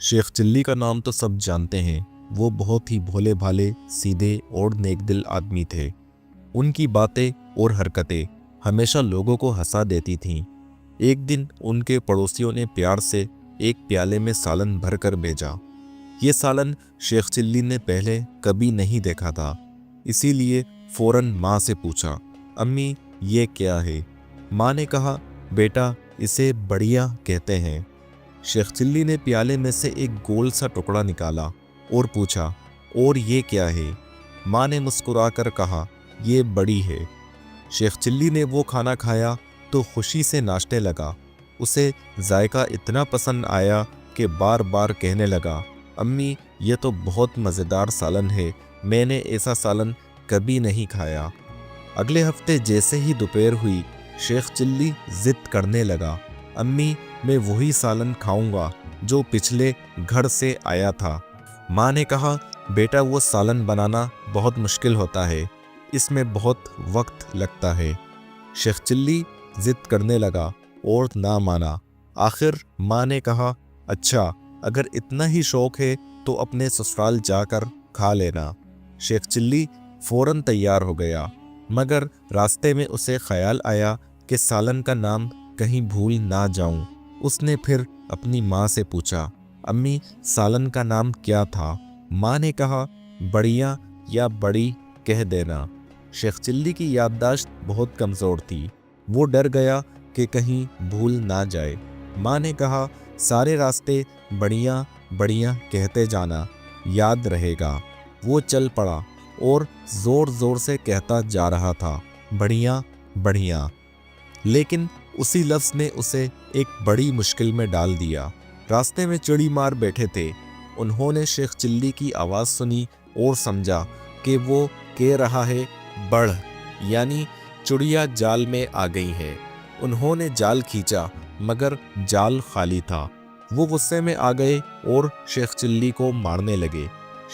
Sheikh chilli का नाम तो सब जानते हैं। वो बहुत ही भोले भाले, सीधे और नेकदिल आदमी थे। उनकी बातें और हरकतें हमेशा लोगों को हंसा देती थीं। एक दिन उनके पड़ोसियों ने प्यार से एक प्याले में सालन भर कर भेजा। ये सालन शेख चिल्ली ने पहले कभी नहीं देखा था, इसीलिए फौरन माँ से पूछा, अम्मी ये क्या है? माँ ने कहा, बेटा इसे बढ़िया कहते हैं। शेख चिल्ली ने प्याले में से एक गोल सा टुकड़ा निकाला और पूछा, और ये क्या है? माँ ने मुस्कुराकर कहा, ये बड़ी है। शेख चिल्ली ने वो खाना खाया तो खुशी से नाचने लगा। उसे जायका इतना पसंद आया कि बार बार कहने लगा, अम्मी ये तो बहुत मज़ेदार सालन है, मैंने ऐसा सालन कभी नहीं खाया। अगले हफ्ते जैसे ही दोपहर हुई, शेख चिल्ली जिद करने लगा, अम्मी मैं वही सालन खाऊंगा जो पिछले घर से आया था। माँ ने कहा, बेटा वो सालन बनाना बहुत मुश्किल होता है, इसमें बहुत वक्त लगता है। शेख चिल्ली जिद करने लगा और ना माना। आखिर माँ ने कहा, अच्छा अगर इतना ही शौक है तो अपने ससुराल जाकर खा लेना। शेख चिल्ली फौरन तैयार हो गया, मगर रास्ते में उसे ख्याल आया कि सालन का नाम कहीं भूल ना जाऊं। उसने फिर अपनी माँ से पूछा, अम्मी सालन का नाम क्या था? माँ ने कहा, बढ़िया या बड़ी कह देना। शेख चिल्ली की याददाश्त बहुत कमज़ोर थी। वो डर गया कि कहीं भूल ना जाए। माँ ने कहा, सारे रास्ते बढ़िया बढ़िया कहते जाना, याद रहेगा। वो चल पड़ा और ज़ोर ज़ोर से कहता जा रहा था, बढ़िया बढ़िया। लेकिन उसी लफ्ज़ ने उसे एक बड़ी मुश्किल में डाल दिया। रास्ते में चिड़ी मार बैठे थे। उन्होंने शेख चिल्ली की आवाज़ सुनी और समझा कि वो कह रहा है, बढ़, यानी चिड़िया जाल में आ गई है। उन्होंने जाल खींचा मगर जाल खाली था। वो गुस्से में आ गए और शेख चिल्ली को मारने लगे।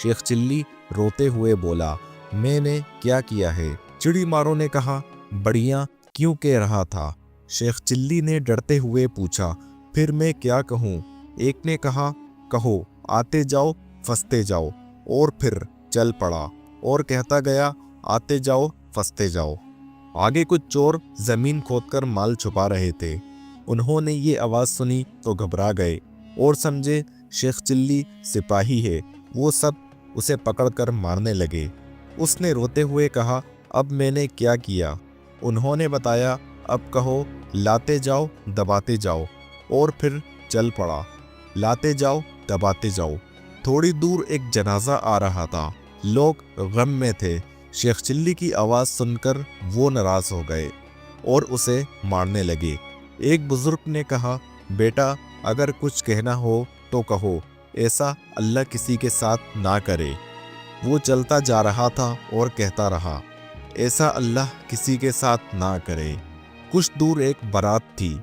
शेख चिल्ली रोते हुए बोला, मैंने क्या किया है? चिड़ी मारों ने कहा, बढ़िया क्यों कह रहा था? शेख चिल्ली ने डरते हुए पूछा, फिर मैं क्या कहूँ? एक ने कहा, कहो आते जाओ फंसते जाओ, और फिर चल पड़ा और कहता गया, आते जाओ फंसते जाओ। आगे कुछ चोर जमीन खोदकर माल छुपा रहे थे। उन्होंने ये आवाज़ सुनी तो घबरा गए और समझे शेख चिल्ली सिपाही है। वो सब उसे पकड़कर मारने लगे। उसने रोते हुए कहा, अब मैंने क्या किया? उन्होंने बताया, अब कहो लाते जाओ दबाते जाओ, और फिर चल पड़ा। लाते जाओ दबाते जाओ। थोड़ी दूर एक जनाजा आ रहा था। लोग गम में थे। शेख चिल्ली की आवाज़ सुनकर वो नाराज़ हो गए और उसे मारने लगे। एक बुजुर्ग ने कहा, बेटा अगर कुछ कहना हो तो कहो, ऐसा अल्लाह किसी के साथ ना करे। वो चलता जा रहा था और कहता रहा, ऐसा अल्लाह किसी के साथ ना करे। कुछ दूर एक बारात थी।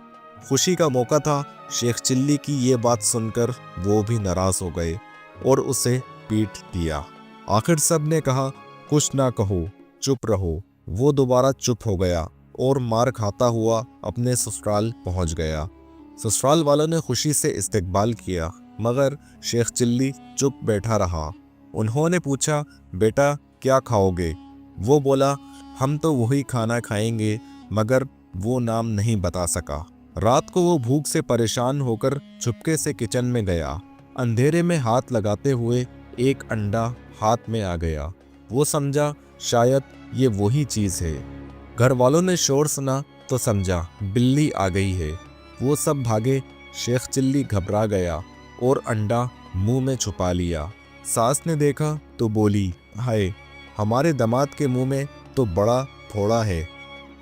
खुशी का मौका था। शेख चिल्ली की ये बात सुनकर वो भी नाराज़ हो गए और उसे पीट दिया। आखिर सब ने कहा, कुछ ना कहो, चुप रहो। वो दोबारा चुप हो गया और मार खाता हुआ अपने ससुराल पहुंच गया। ससुराल वालों ने खुशी से इस्तकबाल किया, मगर शेख चिल्ली चुप बैठा रहा। उन्होंने पूछा, बेटा क्या खाओगे? वो बोला, हम तो वही खाना खाएंगे, मगर वो नाम नहीं बता सका। रात को वो भूख से परेशान होकर चुपके से किचन में गया। अंधेरे में हाथ लगाते हुए एक अंडा हाथ में आ गया। वो समझा शायद ये वही चीज़ है। घर वालों ने शोर सुना तो समझा बिल्ली आ गई है। वो सब भागे। शेख चिल्ली घबरा गया और अंडा मुंह में छुपा लिया। सास ने देखा तो बोली, हाय, हमारे दामाद के मुंह में तो बड़ा फोड़ा है।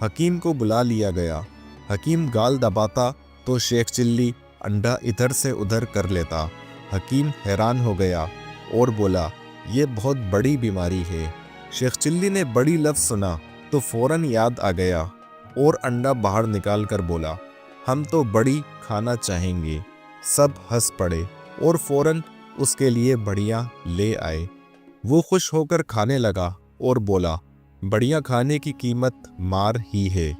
हकीम को बुला लिया गया। हकीम गाल दबाता तो शेख चिल्ली अंडा इधर से उधर कर लेता। हकीम हैरान हो गया और बोला, ये बहुत बड़ी बीमारी है। शेख चिल्ली ने बड़ी लफ्ज़ सुना तो फौरन याद आ गया और अंडा बाहर निकाल कर बोला, हम तो बड़ी खाना चाहेंगे। सब हंस पड़े और फौरन उसके लिए बढ़िया ले आए। वो खुश होकर खाने लगा और बोला, बढ़िया खाने की कीमत मार ही है।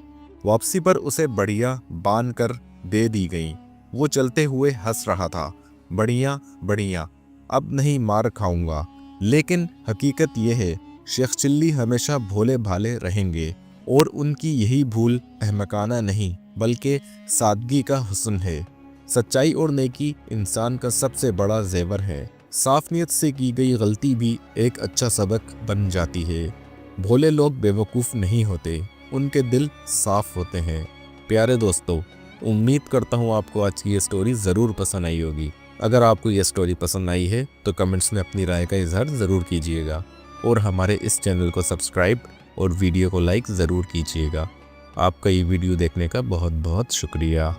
वापसी पर उसे बढ़िया बांध कर दे दी गई। वो चलते हुए हंस रहा था, बढ़िया बढ़िया, अब नहीं मार खाऊंगा। लेकिन हकीकत यह है, शेख चिल्ली हमेशा भोले भाले रहेंगे और उनकी यही भूल अहमकाना नहीं बल्कि सादगी का हुस्न है। सच्चाई और नेकी इंसान का सबसे बड़ा जेवर है। साफ नीयत से की गई गलती भी एक अच्छा सबक बन जाती है। भोले लोग बेवकूफ़ नहीं होते, उनके दिल साफ होते हैं। प्यारे दोस्तों, उम्मीद करता हूँ आपको आज की ये स्टोरी ज़रूर पसंद आई होगी। अगर आपको ये स्टोरी पसंद आई है तो कमेंट्स में अपनी राय का इजहार ज़रूर कीजिएगा और हमारे इस चैनल को सब्सक्राइब और वीडियो को लाइक ज़रूर कीजिएगा। आपका ये वीडियो देखने का बहुत बहुत शुक्रिया।